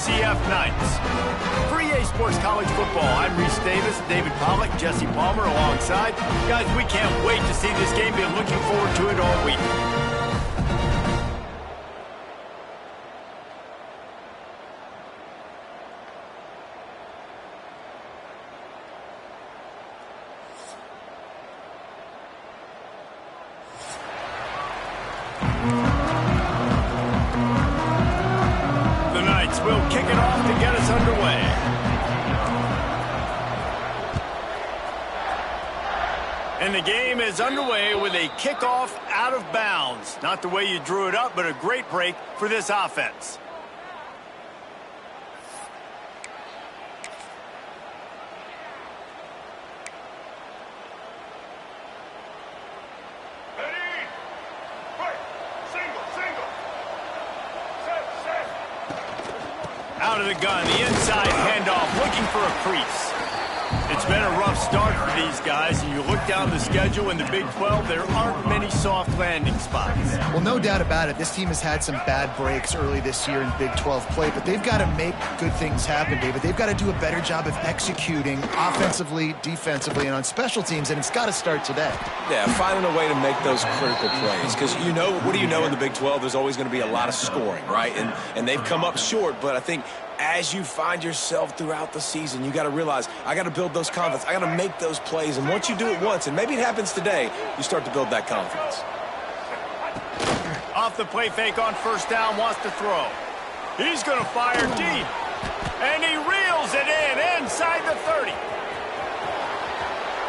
UCF Knights. For EA Sports College Football, I'm Reese Davis, David Pollack, Jesse Palmer alongside. Guys, we can't wait to see this game. Been looking forward to it all week. Will kick it off to get us underway. And the game is underway with a kickoff out of bounds. Not the way you drew it up, but a great break for this offense. Out of the gun, the inside handoff, looking for a crease. It's been a rough start for these guys, and you look down the schedule in the Big 12, there aren't many soft landing spots. Well, no doubt about it. This team has had some bad breaks early this year in Big 12 play, but they've got to make good things happen, David. They've got to do a better job of executing offensively, defensively, and on special teams, and it's got to start today. Yeah, finding a way to make those critical plays, because you know, what do you know in the Big 12? There's always going to be a lot of scoring, right? And they've come up short, but I think as you find yourself throughout the season, you got to realize, I got to build those confidence. I got to make those plays. And once you do it once, and maybe it happens today, you start to build that confidence. Off the play fake on first down, wants to throw. He's going to fire deep. And he reels it inside the 30.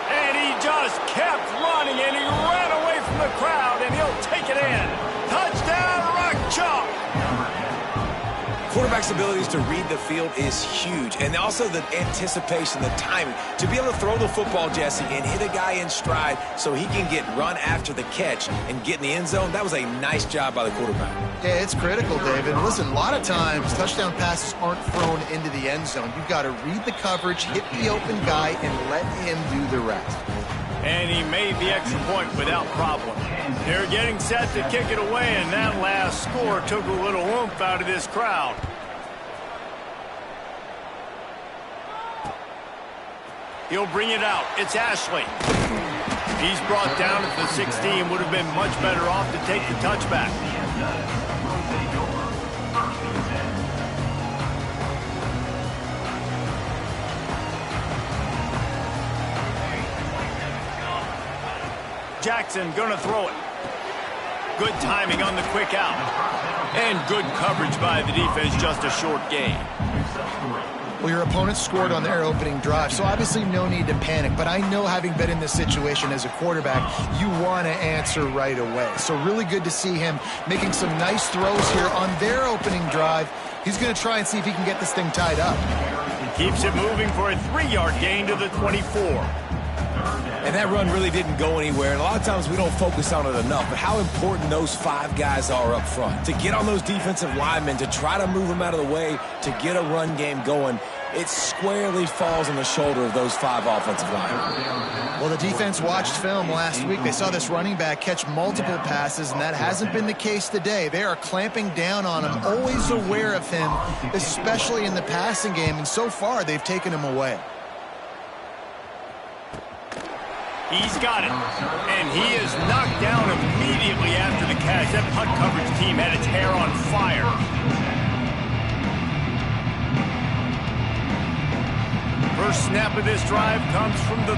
And he just kept running, and he ran away from the crowd, and he'll take it in. Touchdown, Rock Chalk. Quarterback's abilities to read the field is huge, and also the anticipation, the timing. To be able to throw the football, Jesse, and hit a guy in stride so he can get run after the catch and get in the end zone, that was a nice job by the quarterback. Yeah, it's critical, David. Listen, a lot of times touchdown passes aren't thrown into the end zone. You've got to read the coverage, hit the open guy, and let him do the rest. And he made the extra point without problem. They're getting set to kick it away, and that last score took a little oomph out of this crowd. He'll bring it out. It's Ashley. He's brought down at the 16. Would have been much better off to take the touchback. Jackson gonna throw it. Good timing on the quick out. And good coverage by the defense, just a short gain. Well, your opponent scored on their opening drive, so obviously no need to panic. But I know, having been in this situation as a quarterback, you want to answer right away. So really good to see him making some nice throws here on their opening drive. He's going to try and see if he can get this thing tied up. Keeps it moving for a 3-yard gain to the 24. And that run really didn't go anywhere. And a lot of times we don't focus on it enough, but how important those 5 guys are up front. To get on those defensive linemen, to try to move them out of the way, to get a run game going, it squarely falls on the shoulder of those 5 offensive linemen. Well, the defense watched film last week. They saw this running back catch multiple passes, and that hasn't been the case today. They are clamping down on him, always aware of him, especially in the passing game, and so far they've taken him away. He's got it, and he is knocked down immediately after the catch. That punt coverage team had its hair on fire. First snap of this drive comes from the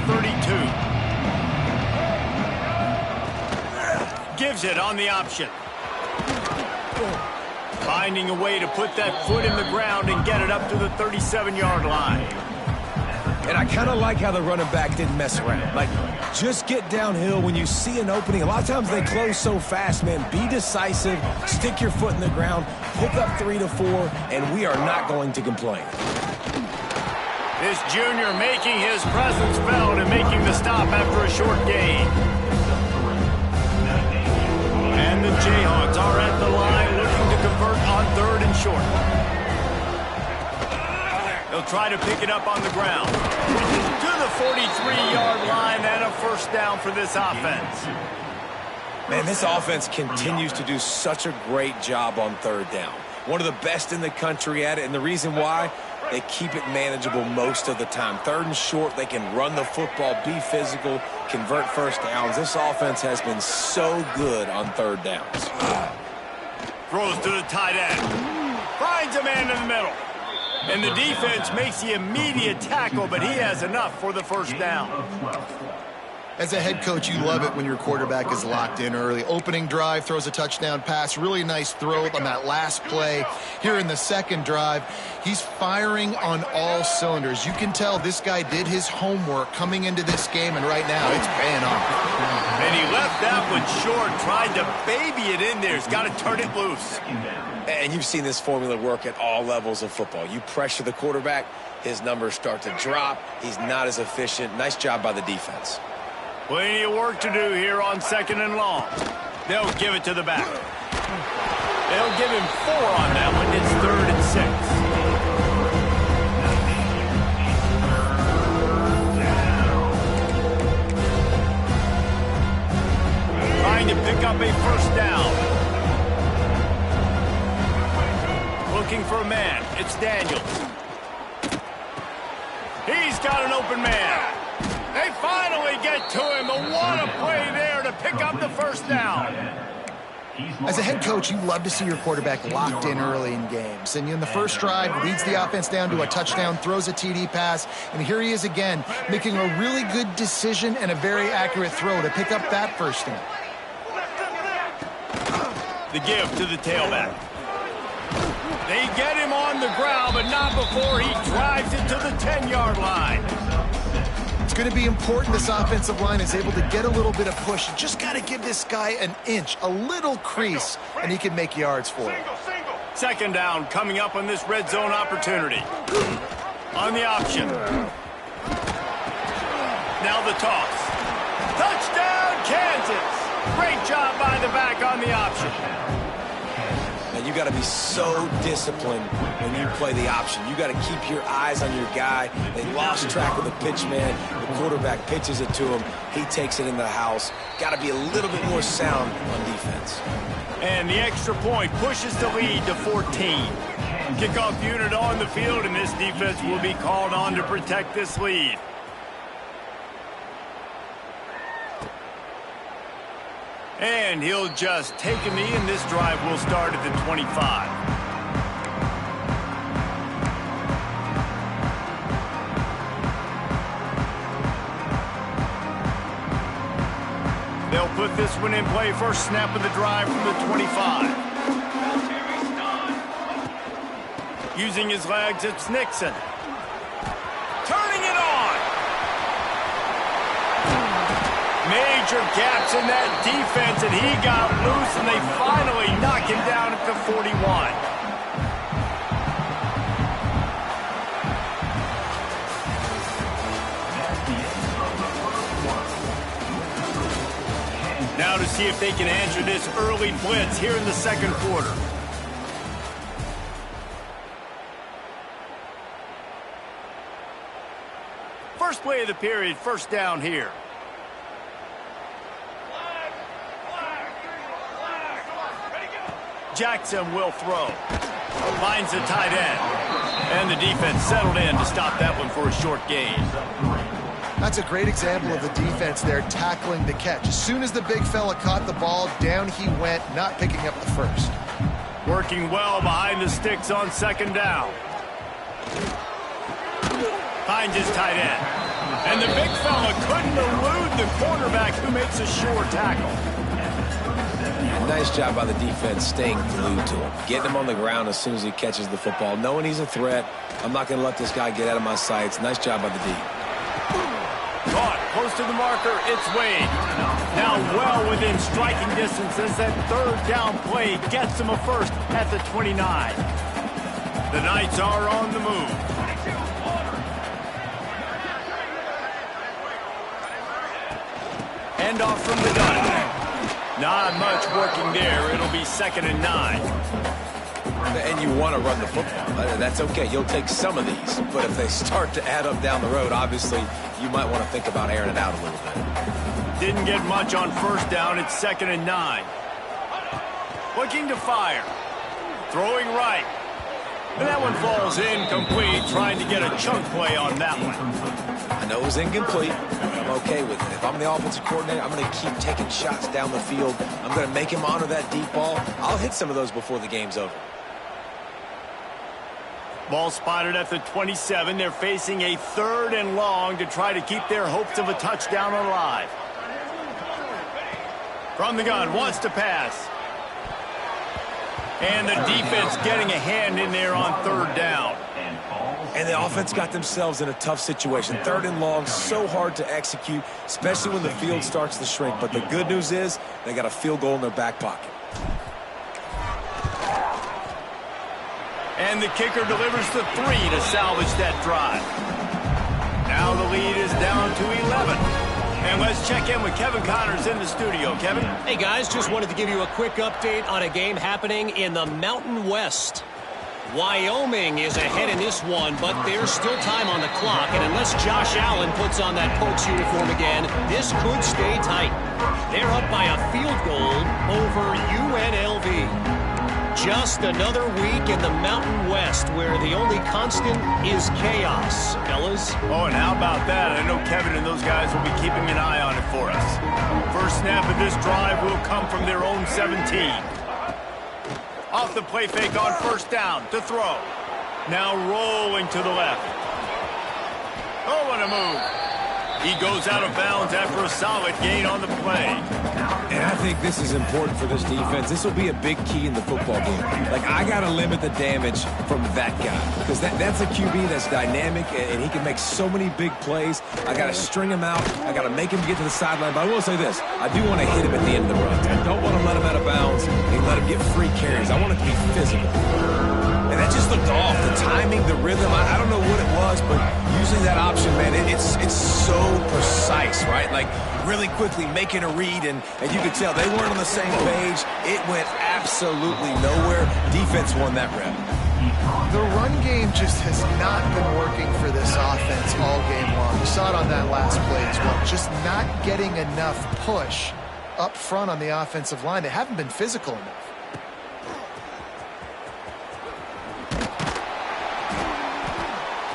32. Gives it on the option. Finding a way to put that foot in the ground and get it up to the 37-yard line. And I kind of like how the running back didn't mess around. Like, just get downhill when you see an opening. A lot of times they close so fast, man. Be decisive, stick your foot in the ground, pick up 3 to 4, and we are not going to complain. This junior making his presence felt and making the stop after a short gain. And the Jayhawks are at the line looking to convert on 3rd and short. They'll try to pick it up on the ground. To the 43-yard line and a first down for this offense. Man, this offense continues to do such a great job on 3rd down. One of the best in the country at it, and the reason why, they keep it manageable most of the time. 3rd and short, they can run the football, be physical, convert first downs. This offense has been so good on 3rd downs. Throws to the tight end. Finds a man in the middle. And the defense makes the immediate tackle, but he has enough for the first down. As a head coach, you love it when your quarterback is locked in early. Opening drive, throws a touchdown pass. Really nice throw on that last play. Here in the second drive, he's firing on all cylinders. You can tell this guy did his homework coming into this game, and right now it's paying off. And he left that one short, tried to baby it in there. He's got to turn it loose. And you've seen this formula work at all levels of football. You pressure the quarterback, his numbers start to drop. He's not as efficient. Nice job by the defense. Plenty of work to do here on 2nd and long. They'll give it to the back. They'll give him 4 on that one. It's 3rd and 6. Trying to pick up a first down. Looking for a man. It's Daniels. He's got an open man. They finally get to him. What a play there to pick up the first down. As a head coach, you love to see your quarterback locked in early in games. And in the first drive, leads the offense down to a touchdown, throws a TD pass, and here he is again, making a really good decision and a very accurate throw to pick up that first down. The give to the tailback. They get him on the ground, but not before he drives it to the 10-yard line. It's going to be important this offensive line is able to get a little bit of push. You just got to give this guy an inch, a little crease, and he can make yards for it. 2nd down coming up on this red zone opportunity. On the option. Now the toss. Touchdown, Kansas! Great job by the back on the option. And you got to be so disciplined when you play the option. You got to keep your eyes on your guy. They lost track of the pitch man. The quarterback pitches it to him. He takes it in the house. Got to be a little bit more sound on defense. And the extra point pushes the lead to 14. Kickoff unit on the field, and this defense will be called on to protect this lead. And he'll just take a knee, and this drive will start at the 25. They'll put this one in play. First snap of the drive from the 25. Using his legs, it's Nixon. Turning it on. Major gaps in that defense, and he got loose, and they finally knock him down at the 41. Now to see if they can answer this early blitz here in the second quarter. First play of the period, first down here. Jackson will throw. Finds the tight end. And the defense settled in to stop that one for a short gain. That's a great example of the defense there tackling the catch. As soon as the big fella caught the ball, down he went, not picking up the first. Working well behind the sticks on 2nd down. Finds his tight end. And the big fella couldn't elude the quarterback who makes a sure tackle. Nice job by the defense staying glued to him. Getting him on the ground as soon as he catches the football. Knowing he's a threat. I'm not going to let this guy get out of my sights. Nice job by the D. Caught close to the marker. It's Wade. Now well within striking distance as that 3rd down play gets him a first at the 29. The Knights are on the move. Handoff from the gun. Not much working there. It'll be 2nd and 9. And you want to run the football. That's okay. You'll take some of these. But if they start to add up down the road, obviously, you might want to think about airing it out a little bit. Didn't get much on first down. It's 2nd and 9. Looking to fire. Throwing right. And that one falls incomplete, trying to get a chunk play on that one. I know it was incomplete, but I'm okay with it. If I'm the offensive coordinator, I'm going to keep taking shots down the field. I'm going to make him honor that deep ball. I'll hit some of those before the game's over. Ball spotted at the 27. They're facing a 3rd and long to try to keep their hopes of a touchdown alive. From the gun, wants to pass. And the defense getting a hand in there on 3rd down. And the offense got themselves in a tough situation. 3rd and long, so hard to execute, especially when the field starts to shrink. But the good news is they got a field goal in their back pocket. And the kicker delivers the 3 to salvage that drive. Now the lead is down to 11. And let's check in with Kevin Connors in the studio. Kevin? Hey, guys, just wanted to give you a quick update on a game happening in the Mountain West. Wyoming is ahead in this one, but there's still time on the clock, and unless Josh Allen puts on that Pokes uniform again, this could stay tight. They're up by a field goal over UNLV. Just another week in the Mountain West where the only constant is chaos, fellas. Oh, and how about that? I know Kevin and those guys will be keeping an eye on it for us. First snap of this drive will come from their own 17. Off the play fake on 1st down to throw. Now rolling to the left. Oh, what a move. He goes out of bounds after a solid gain on the play. And I think this is important for this defense. This will be a big key in the football game. Like, I got to limit the damage from that guy. Because that's a QB that's dynamic, and he can make so many big plays. I got to string him out. I got to make him get to the sideline. But I will say this. I do want to hit him at the end of the run. I don't want to let him out of bounds and let him get free carries. I want it to be physical. And that just looked off. The timing, the rhythm, I don't know what it was, but using that option, man, it's so precise, right? Like, really quickly making a read, and you could tell they weren't on the same page. It went absolutely nowhere. Defense won that round. The run game just has not been working for this offense all game long. You saw it on that last play as well. Just not getting enough push up front on the offensive line. They haven't been physical enough.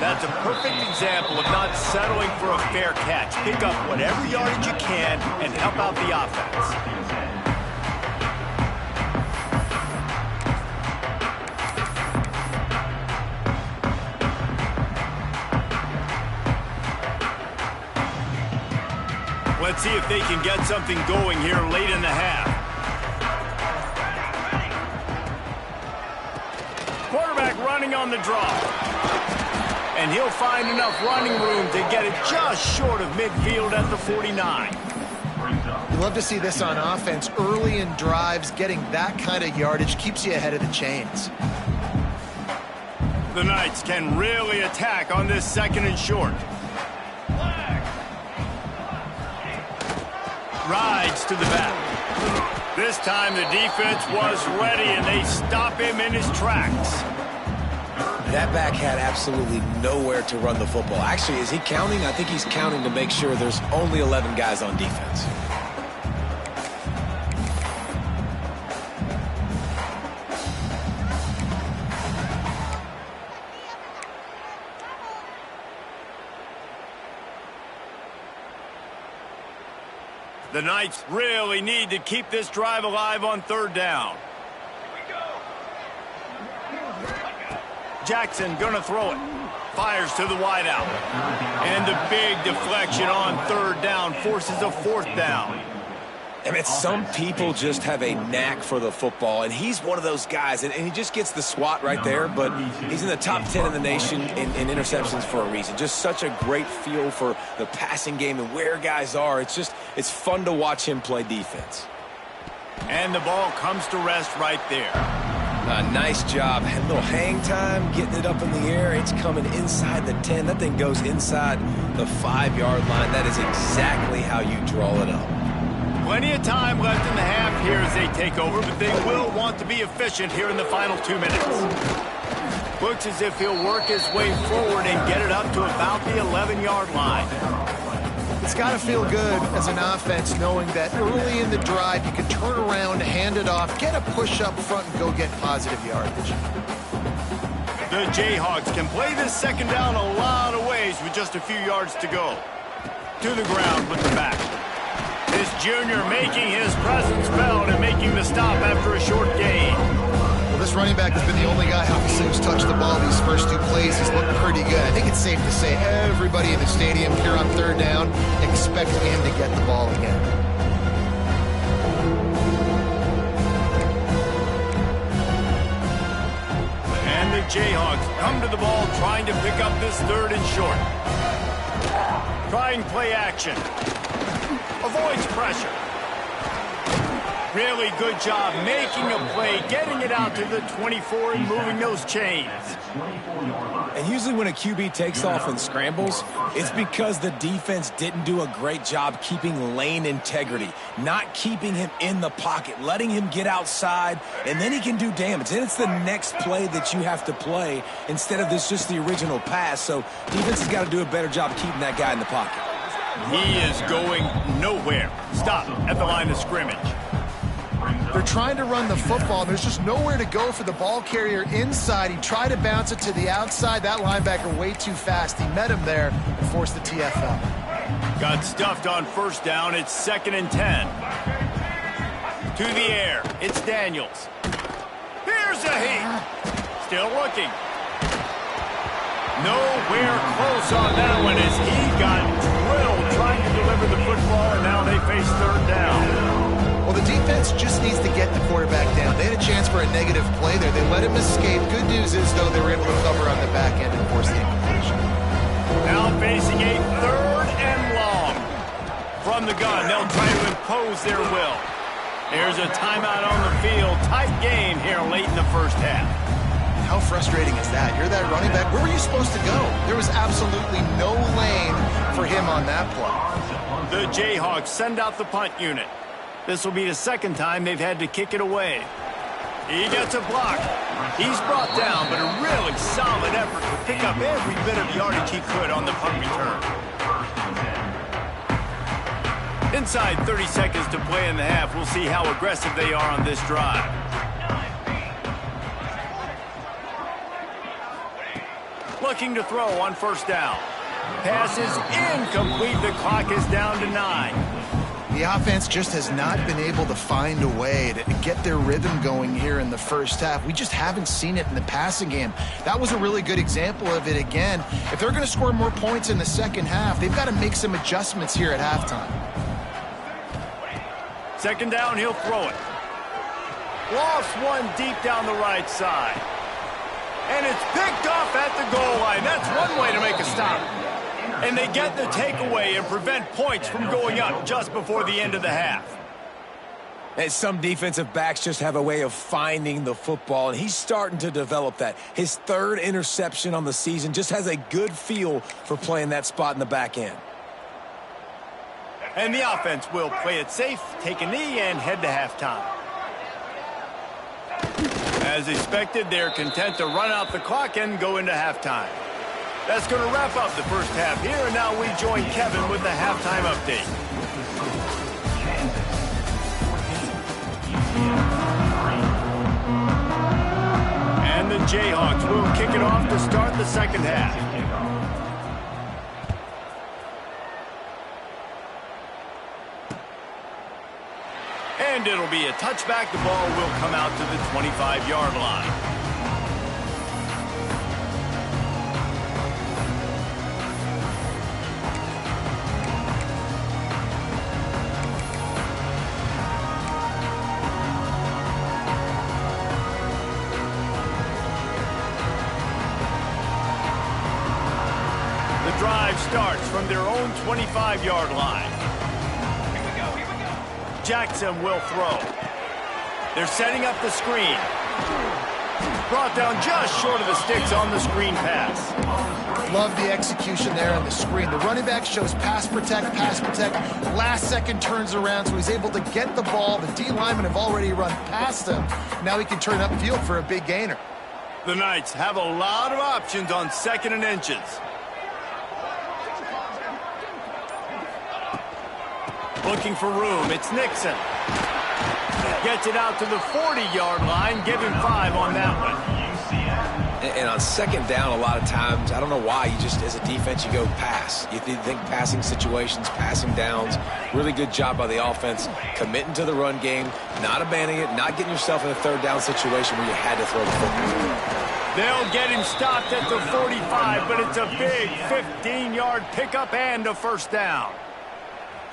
That's a perfect example of not settling for a fair catch. Pick up whatever yardage you can and help out the offense. Let's see if they can get something going here late in the half. Quarterback running on the draw. And he'll find enough running room to get it just short of midfield at the 49. You love to see this on offense. Early in drives, getting that kind of yardage keeps you ahead of the chains. The Knights can really attack on this 2nd and short. Rides to the back. This time the defense was ready, and they stop him in his tracks. That back had absolutely nowhere to run the football. Actually, is he counting? I think he's counting to make sure there's only 11 guys on defense. The Knights really need to keep this drive alive on 3rd down. Jackson gonna throw it. Fires to the wideout. And the big deflection on 3rd down forces a 4th down. I mean, some people just have a knack for the football, and he's one of those guys, and he just gets the swat right there, but he's in the top 10 in the nation in interceptions for a reason. Just such a great feel for the passing game and where guys are. It's fun to watch him play defense. And the ball comes to rest right there. Nice job. A little hang time, getting it up in the air. It's coming inside the 10. That thing goes inside the 5-yard line. That is exactly how you draw it up. Plenty of time left in the half here as they take over, but they will want to be efficient here in the final 2 minutes. Looks as if he'll work his way forward and get it up to about the 11-yard line. It's got to feel good as an offense knowing that early in the drive you can turn around, hand it off, get a push up front, and go get positive yardage. The Jayhawks can play this second down a lot of ways with just a few yards to go. To the ground with the back. This junior making his presence felt and making the stop after a short gain. Well, this running back has been the only guy, obviously, who's touched the ball these first 2 plays. He's looked pretty good. I think it's safe to say everybody in the stadium here on third down expects him to get the ball again. And the Jayhawks come to the ball trying to pick up this third and short. Trying play action. Avoids pressure. Really good job making a play, getting it out to the 24 and moving those chains. And usually when a QB takes off and scrambles, it's because the defense didn't do a great job keeping lane integrity, not keeping him in the pocket, letting him get outside, and then he can do damage. And it's the next play that you have to play instead of just the original pass. So defense has got to do a better job keeping that guy in the pocket. He is going nowhere. Stop at the line of scrimmage. They're trying to run the football. There's just nowhere to go for the ball carrier inside. He tried to bounce it to the outside. That linebacker way too fast. He met him there and forced the TFL. Got stuffed on first down. It's 2nd and 10. To the air. It's Daniels. Here's a heat. Still looking. Nowhere close on that one as he got drilled trying to deliver the football, and now they face third down. Well, the defense just needs to get the quarterback down. They had a chance for a negative play there. They let him escape. Good news is, though, they were able to cover on the back end and force the incompletion. Now facing a third and long. From the gun, they'll try to impose their will. There's a timeout on the field. Tight game here late in the first half. How frustrating is that? You're that running back. Where were you supposed to go? There was absolutely no lane for him on that play. The Jayhawks send out the punt unit. This will be the second time they've had to kick it away. He gets a block. He's brought down, but a really solid effort to pick up every bit of yardage he could on the punt return. Inside 30 seconds to play in the half. We'll see how aggressive they are on this drive. Looking to throw on first down. Pass is incomplete. The clock is down to 9. The offense just has not been able to find a way to get their rhythm going here in the first half. We just haven't seen it in the passing game. That was a really good example of it again. If they're going to score more points in the second half, they've got to make some adjustments here at halftime. Second down, he'll throw it. Lost one deep down the right side. And it's picked off at the goal line. That's one way to make a stop. And they get the takeaway and prevent points from going up just before the end of the half. And some defensive backs just have a way of finding the football, and he's starting to develop that. His third interception on the season just has a good feel for playing that spot in the back end. And the offense will play it safe, take a knee, and head to halftime. As expected, they're content to run out the clock and go into halftime. That's going to wrap up the first half here, and now we join Kevin with the halftime update. And the Jayhawks will kick it off to start the second half. And it'll be a touchback. The ball will come out to the 25-yard line. The drive starts from their own 25-yard line. Jackson will throw. They're setting up the screen. Brought down just short of the sticks on the screen pass. Love the execution there on the screen. The running back shows pass protect, last second turns around, so he's able to get the ball. The D linemen have already run past him. Now he can turn upfield for a big gainer. The Knights have a lot of options on 2nd and inches. Looking for room. It's Nixon. Gets it out to the 40-yard line. Give him 5 on that one. And on second down, a lot of times, I don't know why, you just, as a defense, you go pass. You think passing situations, passing downs. Really good job by the offense, committing to the run game, not abandoning it, not getting yourself in a third down situation where you had to throw the football. They'll get him stopped at the 45, but it's a big 15-yard pickup and a first down.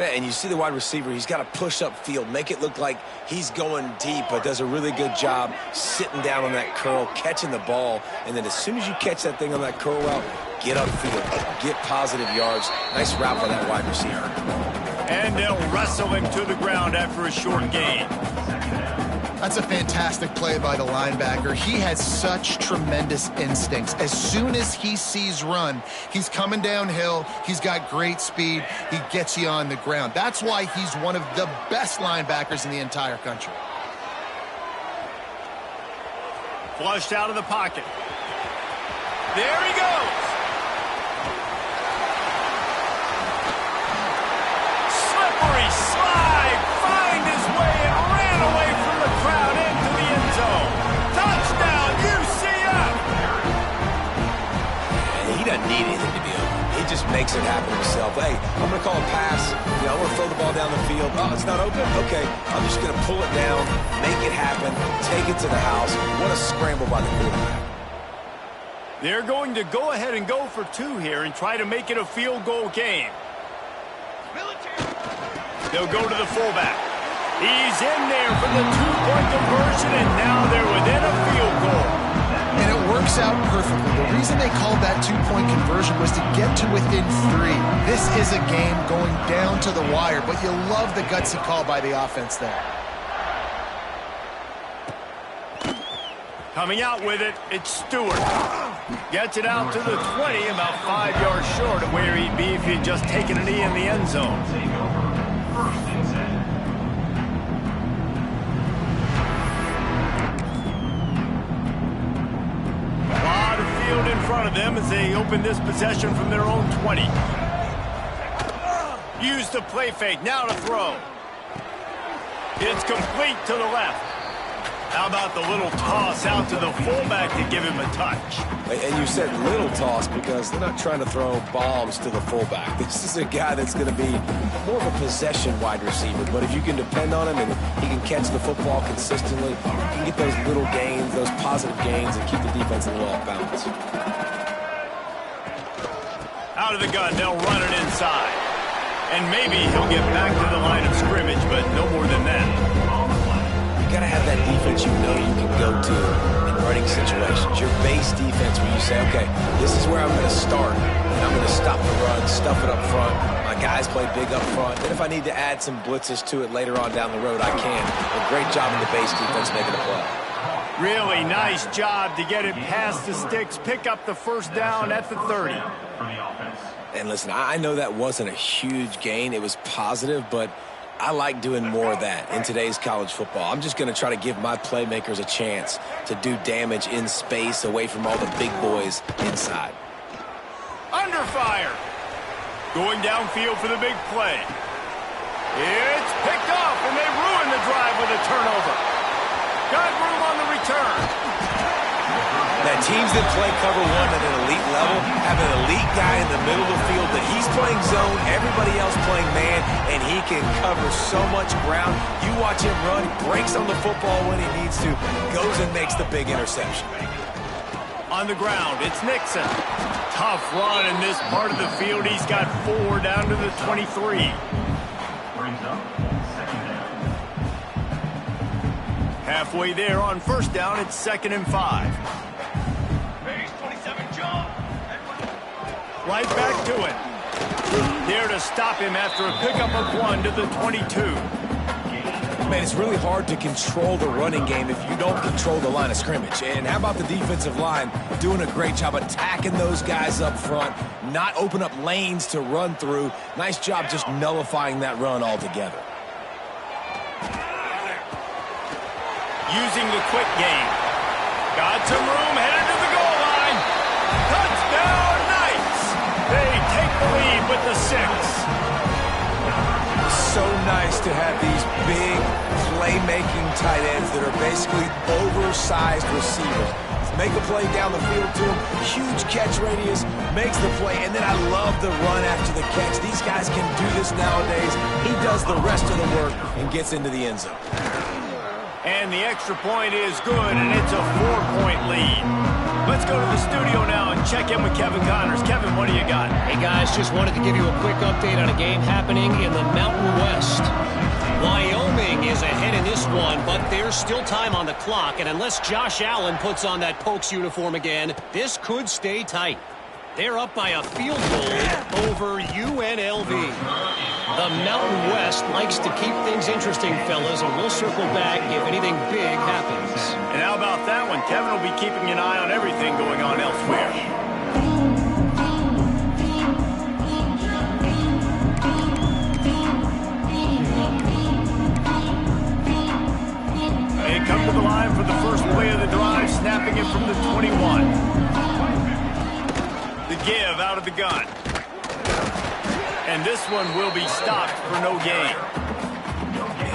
And you see the wide receiver, he's got to push upfield, make it look like he's going deep, but does a really good job sitting down on that curl, catching the ball, and then as soon as you catch that thing on that curl route, get upfield, get positive yards. Nice route by that wide receiver. And they'll wrestle him to the ground after a short gain. That's a fantastic play by the linebacker. He has such tremendous instincts. As soon as he sees run, he's coming downhill. He's got great speed. He gets you on the ground. That's why he's one of the best linebackers in the entire country. Flushed out of the pocket. There he goes. Slippery slide. Find his way and ran away from the crowd into the end zone. Touchdown, UCF! And he doesn't need anything to be open. He just makes it happen himself. Hey, I'm going to call a pass. I'm going to throw the ball down the field. Oh, it's not open? Okay. I'm just going to pull it down, make it happen, take it to the house. What a scramble by the quarterback. They're going to go ahead and go for 2 here and try to make it a field goal game. They'll go to the fullback. He's in there for the 2-point conversion, and now they're within a field goal. And it works out perfectly. The reason they called that 2-point conversion was to get to within 3. This is a game going down to the wire, but you love the gutsy call by the offense there. Coming out with it, it's Stewart. Gets it out to the 20, about 5 yards short of where he'd be if he'd just taken a knee in the end zone. A lot of field in front of them as they open this possession from their own 20. Use the play fake, now to throw. It's complete to the left. How about the little toss out to the fullback to give him a touch? And you said little toss because they're not trying to throw bombs to the fullback. This is a guy that's going to be more of a possession wide receiver. But if you can depend on him and he can catch the football consistently, you can get those little gains, those positive gains, and keep the defense a little off balance. Out of the gun, they'll run it inside. And maybe he'll get back to the line of scrimmage, but no more than that. You got to have that defense you know you can go to in running situations. Your base defense where you say, okay, this is where I'm going to start, and I'm going to stop the run, stuff it up front. My guys play big up front. Then if I need to add some blitzes to it later on down the road, I can. A great job in the base defense making a play. Really nice job to get it past the sticks, pick up the first down at the 30. And listen, I know that wasn't a huge gain. It was positive, but I like doing more of that in today's college football. I'm just going to try to give my playmakers a chance to do damage in space away from all the big boys inside. Under fire. Going downfield for the big play. It's picked off, and they ruin the drive with a turnover. Got room on the return. Now, teams that play cover 1 at an elite level have an elite guy in the middle of the field that he's playing zone, everybody else playing man, and he can cover so much ground. You watch him run, he breaks on the football when he needs to, goes and makes the big interception. On the ground, it's Nixon. Tough run in this part of the field. He's got 4 down to the 23. Halfway there on first down, it's 2nd and 5. Right back to it. There to stop him after a pickup of 1 to the 22. Man, it's really hard to control the running game if you don't control the line of scrimmage. And how about the defensive line doing a great job attacking those guys up front, not open up lanes to run through. Nice job just nullifying that run altogether. Using the quick game. Got some room, headed to the goal line. Touchdown, Knights! They take the lead with the 6. so nice to have these big playmaking tight ends that are basically oversized receivers. Make a play down the field to him, huge catch radius, makes the play, and then I love the run after the catch. These guys can do this nowadays. He does the rest of the work and gets into the end zone. And the extra point is good, and it's a 4-point lead. Let's go to the studio now and check in with Kevin Connors. Kevin, what do you got? Hey, guys, just wanted to give you a quick update on a game happening in the Mountain West. Wyoming is ahead in this one, but there's still time on the clock, and unless Josh Allen puts on that Pokes uniform again, this could stay tight. They're up by a field goal over UNLV. The Mountain West likes to keep things interesting, fellas, and we'll circle back if anything big happens. And how about that one? Kevin will be keeping an eye on everything going on elsewhere. They come to the line for the first play of the drive, snapping it from the 21. The give out of the gun. And this one will be stopped for no gain.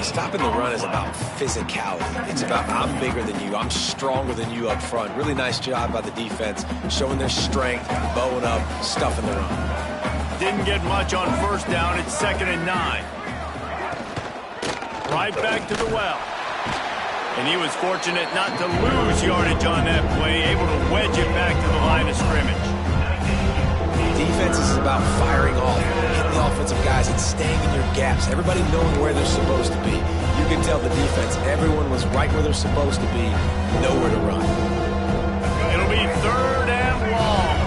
Stopping the run is about physicality. It's about I'm bigger than you. I'm stronger than you up front. Really nice job by the defense, showing their strength, bowing up, stuffing the run. Didn't get much on first down. It's 2nd and 9. Right back to the well. And he was fortunate not to lose yardage on that play, able to wedge it back to the line of scrimmage. Defense is about firing off, hitting the offensive guys, and staying in your gaps. Everybody knowing where they're supposed to be. You can tell the defense, everyone was right where they're supposed to be, nowhere to run. It'll be 3rd and long.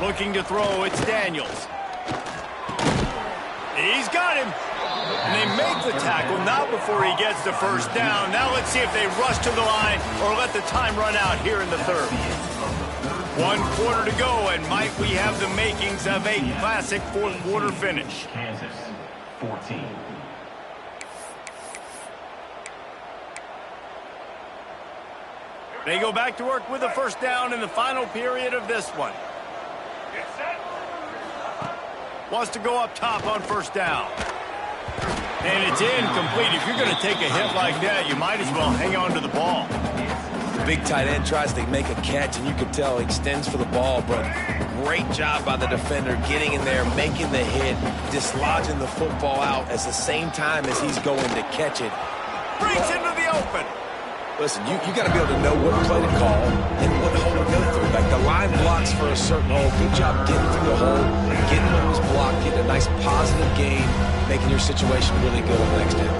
Looking to throw, it's Daniels. He's got him. And they make the tackle, not before he gets the first down. Now let's see if they rush to the line or let the time run out here in the 3rd. 1 quarter to go, and might we have the makings of a classic 4th quarter finish. Kansas, 14. They go back to work with a first down in the final period of this one. Wants to go up top on first down. And it's incomplete. If you're going to take a hit like that, you might as well hang on to the ball. The big tight end tries to make a catch, and you can tell he extends for the ball, but great job by the defender getting in there, making the hit, dislodging the football out at the same time as he's going to catch it. Breaks into the open. Listen, you got to be able to know what play to call and what hole to go through. Like the line blocks for a certain hole. Good job getting through the hole, getting what was blocked, getting a nice positive gain, making your situation really good on the next down.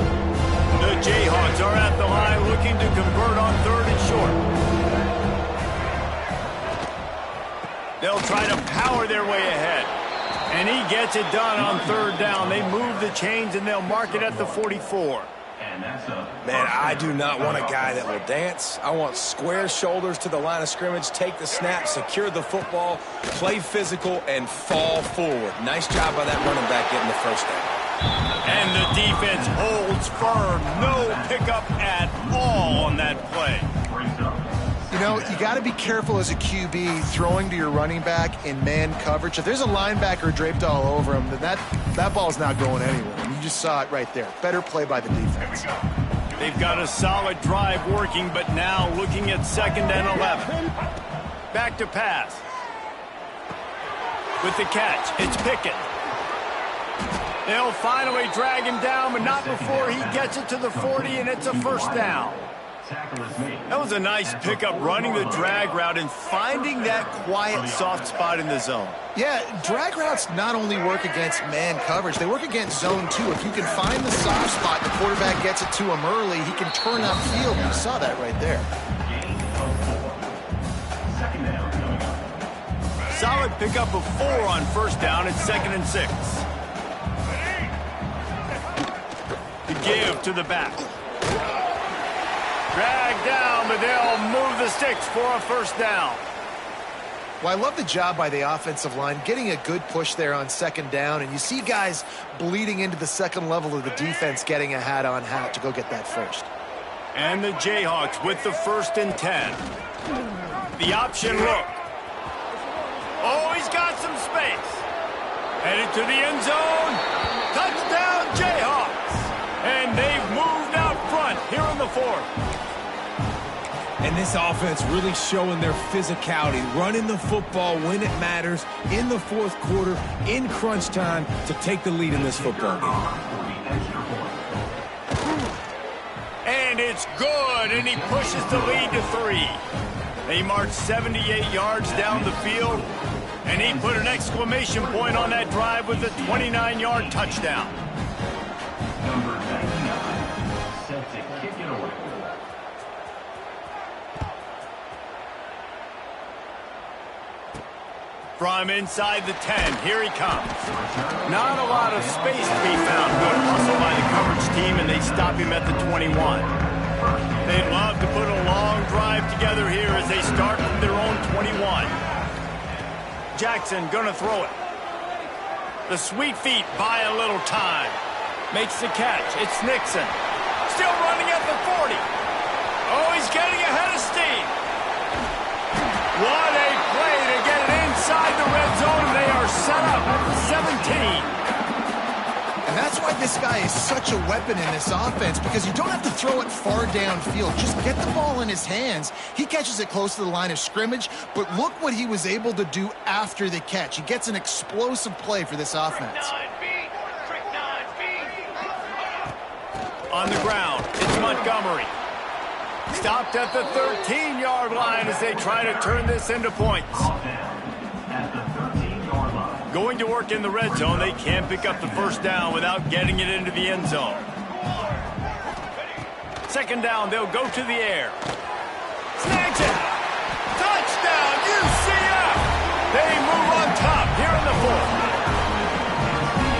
The Jayhawks are at the line looking to convert on 3rd and short. They'll try to power their way ahead. And he gets it done on 3rd down. They move the chains and they'll mark it at the 44. Man, I do not want a guy that will dance. I want square shoulders to the line of scrimmage, take the snap, secure the football, play physical, and fall forward. Nice job by that running back getting the first down. And the defense holds firm. No pickup at all on that play. You know, you got to be careful as a QB throwing to your running back in man coverage. If there's a linebacker draped all over him, then that ball's not going anywhere. And you just saw it right there. Better play by the defense. They've got a solid drive working, but now looking at 2nd and 11. Back to pass. With the catch, it's Pickett. They'll finally drag him down, but not before he gets it to the 40, and it's a first down. That was a nice pickup, running the drag route and finding that quiet, soft spot in the zone. Yeah, drag routes not only work against man coverage, they work against zone too. If you can find the soft spot, the quarterback gets it to him early, he can turn upfield. You saw that right there. Solid pickup of 4 on first down. It's 2nd and 6. The give to the back. Drag down, but they'll move the sticks for a first down. Well, I love the job by the offensive line, getting a good push there on 2nd down, and you see guys bleeding into the second level of the defense getting a hat-on-hat to go get that first. And the Jayhawks with the 1st and 10. The option look. Oh, he's got some space. Headed to the end zone. Touchdown, Jayhawks. And they've moved out front here in the fourth. And this offense really showing their physicality, running the football when it matters, in the fourth quarter, in crunch time, to take the lead in this football game. And it's good, and he pushes the lead to 3. They marched 78 yards down the field, and he put an exclamation point on that drive with a 29-yard touchdown. Number 99, set to kick it away. From inside the 10, here he comes. Not a lot of space to be found. Good hustle by the coverage team, and they stop him at the 21. They'd love to put a long drive together here as they start from their own 21. Jackson gonna throw it. The sweet feet buy a little time. Makes the catch. It's Nixon. Still running at the 40. Oh, he's getting ahead of steam. What a play to get it inside the red zone. They are set up at the 17. And that's why this guy is such a weapon in this offense, because you don't have to throw it far downfield. Just get the ball in his hands. He catches it close to the line of scrimmage, but look what he was able to do after the catch. He gets an explosive play for this offense. On the ground, it's Montgomery. Stopped at the 13-yard line as they try to turn this into points. At the 13-yard line. Going to work in the red zone, they can't pick up the first down without getting it into the end zone. Second down, they'll go to the air. Snags it! Touchdown, UCF! They move on top here in the fourth.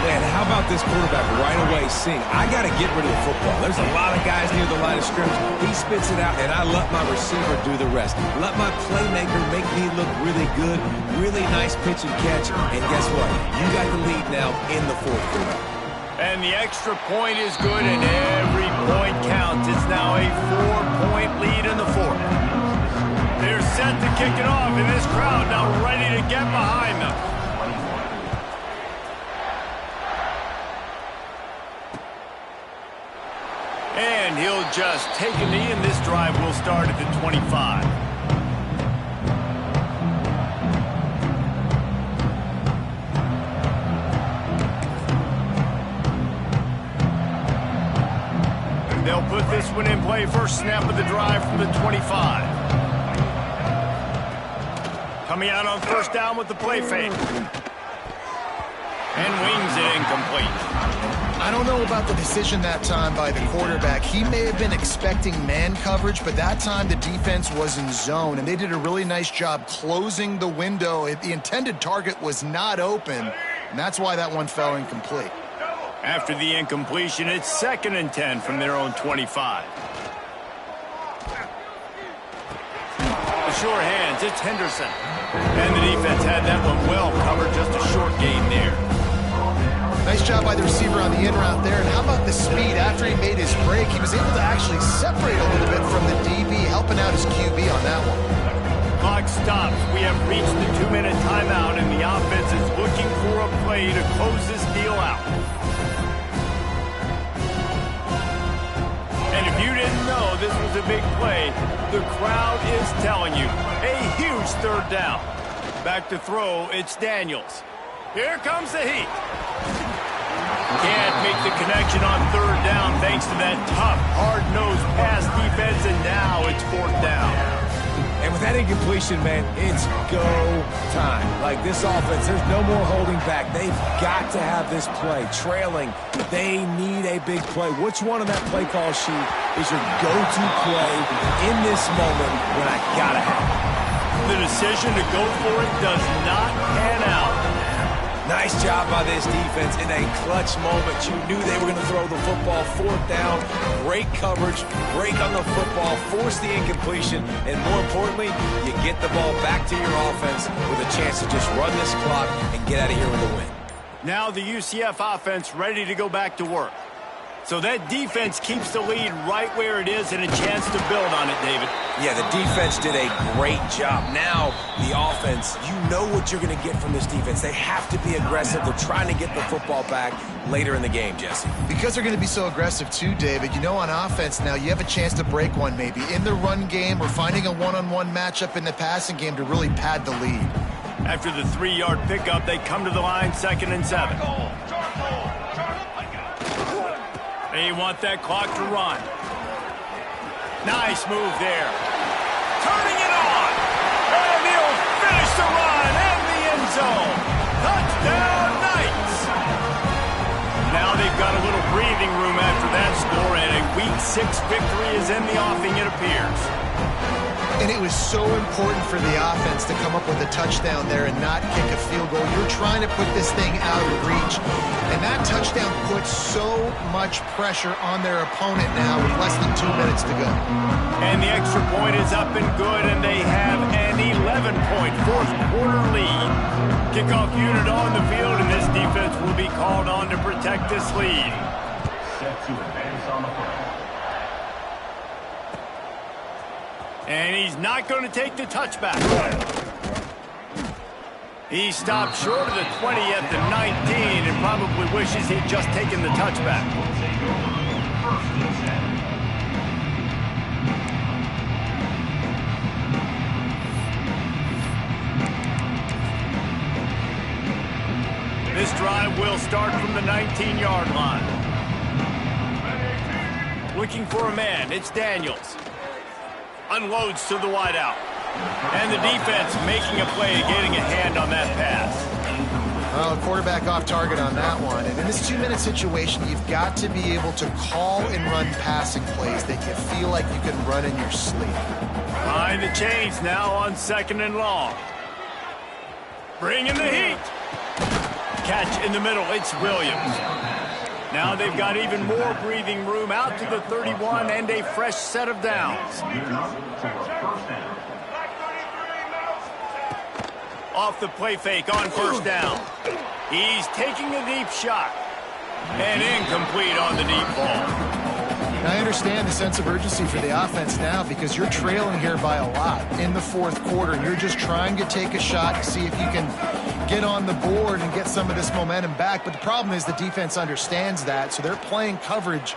Man, how about this quarterback right away seeing, I got to get rid of the football. There's a lot of guys near the line of scrimmage. He spits it out, and I let my receiver do the rest. Let my playmaker make me look really good. Really nice pitch and catch. And guess what? You got the lead now in the fourth quarter. And the extra point is good, and every point counts. It's now a 4-point lead in the fourth. They're set to kick it off, and this crowd now ready to get behind them. And he'll just take a knee, and this drive will start at the 25. They'll put this one in play. First snap of the drive from the 25. Coming out on first down with the play fake. And wings it incomplete. I don't know about the decision that time by the quarterback. He may have been expecting man coverage, but that time the defense was in zone, and they did a really nice job closing the window. The intended target was not open, and that's why that one fell incomplete. After the incompletion, it's 2nd and 10 from their own 25. The sure hands, it's Henderson. And the defense had that one well covered, just a short gain there. Nice job by the receiver on the in route there. And how about the speed? After he made his break, he was able to actually separate a little bit from the DB, helping out his QB on that one. Clock stops. We have reached the 2-minute timeout, and the offense is looking for a play to close this deal out. And if you didn't know this was a big play, the crowd is telling you. A huge third down. Back to throw, it's Daniels. Here comes the heat. Can't make the connection on third down thanks to that tough, hard-nosed pass defense, and now it's 4th down. And with that incompletion, man, it's go time. Like this offense, there's no more holding back. They've got to have this play. Trailing, they need a big play. Which one on that play call sheet is your go-to play in this moment when I gotta have it? The decision to go for it does not pan out. Nice job by this defense in a clutch moment. You knew they were going to throw the football. 4th down, great coverage, break on the football, force the incompletion, and more importantly, you get the ball back to your offense with a chance to just run this clock and get out of here with a win. Now the UCF offense ready to go back to work. So that defense keeps the lead right where it is and a chance to build on it, David. Yeah, the defense did a great job. Now, the offense, you know what you're going to get from this defense. They have to be aggressive. They're trying to get the football back later in the game, Jesse. Because they're going to be so aggressive too, David, you know on offense now you have a chance to break one maybe in the run game or finding a one-on-one matchup in the passing game to really pad the lead. After the 3-yard pickup, they come to the line 2nd and 7. They want that clock to run. Nice move there. Turning it on. And he'll finish the run and the end zone. Touchdown, Knights. Now they've got a little breathing room after that score, and a Week 6 victory is in the offing, it appears. And it was so important for the offense to come up with a touchdown there and not kick a field goal. You're trying to put this thing out of reach. And that touchdown puts so much pressure on their opponent now with less than 2 minutes to go. And the extra point is up and good, and they have an 11-point fourth-quarter lead. Kickoff unit on the field, and this defense will be called on to protect this lead. Set to advance on the play. And he's not going to take the touchback. He stopped short of the 20 at the 19 and probably wishes he'd just taken the touchback. This drive will start from the 19-yard line. Looking for a man, it's Daniels. Unloads to the wideout. And the defense making a play, getting a hand on that pass. Well, the quarterback off target on that one. And in this 2-minute situation, you've got to be able to call and run passing plays that you feel like you can run in your sleep. Behind the chains now on 2nd and long. Bringing the heat. Catch in the middle, it's Williams. Now they've got even more breathing room out to the 31 and a fresh set of downs. Off the play fake on 1st down. He's taking a deep shot. And incomplete on the deep ball. I understand the sense of urgency for the offense now because you're trailing here by a lot in the 4th quarter. And you're just trying to take a shot to see if you can get on the board and get some of this momentum back. But the problem is the defense understands that, so they're playing coverage,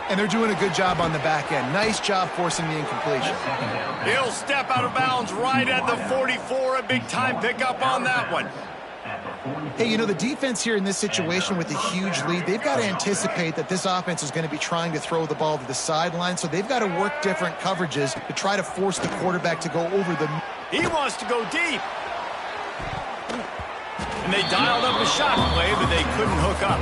and they're doing a good job on the back end. Nice job forcing the incompletion. He'll step out of bounds right at the 44. A big-time pickup on that one. Hey, you know, the defense here in this situation with a huge lead, they've got to anticipate that this offense is going to be trying to throw the ball to the sideline, so they've got to work different coverages to try to force the quarterback to go over the... He wants to go deep. And they dialed up a shot play, but they couldn't hook up.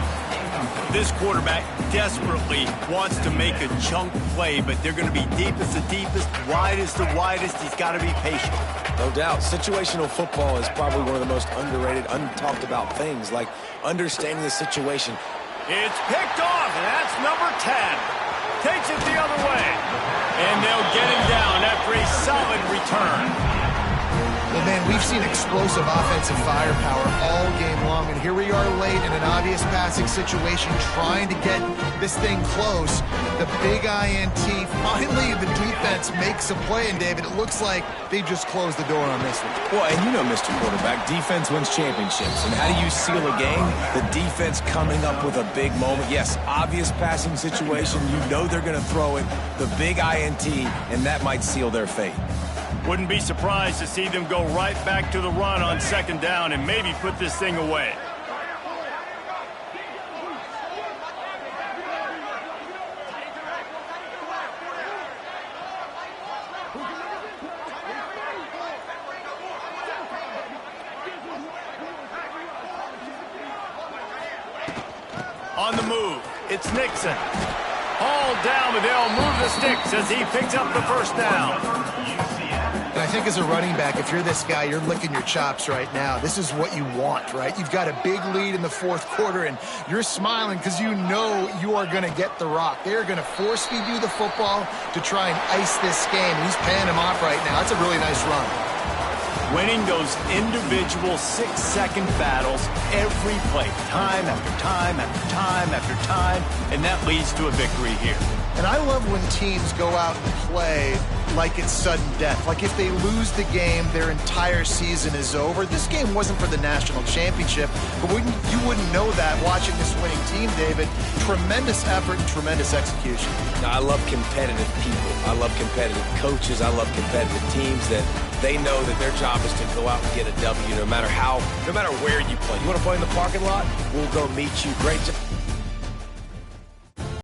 This quarterback desperately wants to make a chunk play, but they're going to be deepest the deepest, widest the widest. He's got to be patient. No doubt. Situational football is probably one of the most underrated, untalked about things, like understanding the situation. It's picked off, and that's number 10. Takes it the other way. And they'll get him down after a solid return. Well, man, we've seen explosive offensive firepower all game long, and here we are late in an obvious passing situation trying to get this thing close. The big INT, finally the defense makes a play, and David, it looks like they just closed the door on this one. Well, and you know, Mr. Quarterback, defense wins championships. And how do you seal a game? The defense coming up with a big moment. Yes, obvious passing situation. You know they're going to throw it. The big INT, and that might seal their fate. Wouldn't be surprised to see them go right back to the run on 2nd down and maybe put this thing away. On the move, it's Nixon. Hauled down, but they'll move the sticks as he picks up the 1st down. And I think as a running back, if you're this guy, you're licking your chops right now. This is what you want, right? You've got a big lead in the 4th quarter, and you're smiling because you know you are going to get the rock. They're going to force feed you the football to try and ice this game. He's paying him off right now. That's a really nice run. winning those individual 6-second battles every play, time after time after time after time, and that leads to a victory here. And I love when teams go out and play like it's sudden death. Like if they lose the game, their entire season is over. This game wasn't for the national championship, but you wouldn't know that watching this winning team, David. Tremendous effort and tremendous execution. I love competitive people. I love competitive coaches. I love competitive teams that they know that their job is to go out and get a W no matter where you play. You want to play in the parking lot? We'll go meet you. Great job.